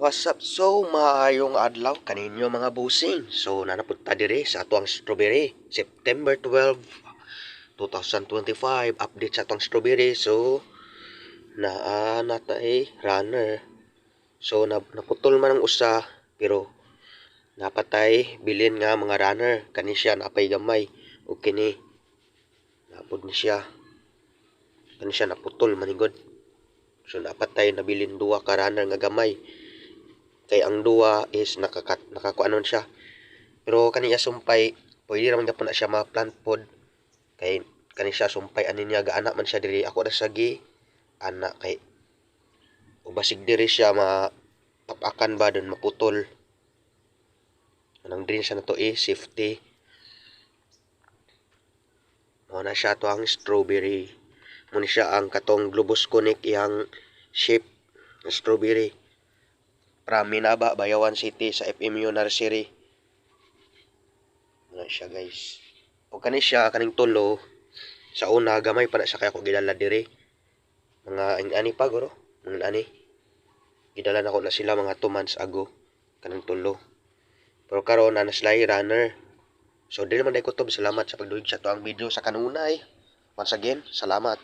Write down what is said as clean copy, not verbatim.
What's up? So, maayong adlaw kaninyo mga busing. So, nanapunta dire sa atuang strawberry. September 12, 2025. Update sa atuang strawberry. So, nata runner. So, naputol man ang usa. Pero, napatay bilin nga mga runner. Kani siya napay gamay. O kini, napod ni siya. Kani siya naputol manigod. So, napatay na bilin duwa ka runner nga gamay. Kay ang duwa is nakakuanon siya. Pero kaniya sumpay, pwede naman gyapon na siya ma-plant pod. Kay kani siya sumpay ani niya gaana man siya diri. Ako na sagi ana kay ubasig diri siya tapakan ba don maputol. Anang din siya na to safety. Mao na siya to ang strawberry. Muna siya ang katong globus conic iyang shape ng strawberry. From Minaba, Bayawan City sa FMU Nursery. Ano siya guys. O kani siya kaning tulo sa una gamay pa na siya kaya ko gidala diri. Mga ani pa guro. Mga ani. Gidala na ko na sila mga 2 months ago kanang tulo. Pero karon na naslay runner. So dili man day kutob salamat sa pagdulig sa tuang video sa kanunay. Once again, salamat.